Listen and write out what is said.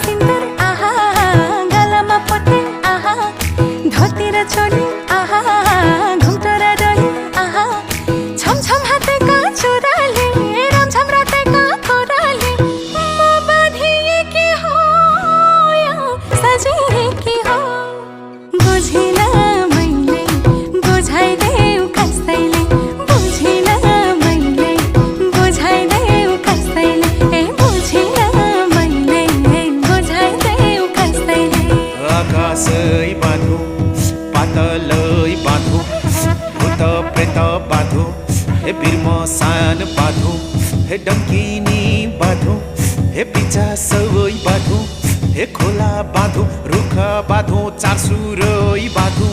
सिन्दुर आहा गलामा पोते आहा धोती र चोली आहा घुम्टो र डोली आहा छमछम हातेका चुराले रमझम रातेका कोराले म बाँधिएकी हो या सजिएकी हो बुझिन मैले बुझाइदेऊ कसैले बुझिन मैले बुझाइदेऊ कसैले ए बुझिन मैले बुझाइदेऊ कसैले आकाशै बाँधो पातलै बाँधो भूत प्रेत बाँधो हे बिर्मसान बाँधो हे डङ्किनी बाँधो हे पिचा सबै बाँधो हे खोला बाँधो रुख बाँधो चार सुरै बाँधो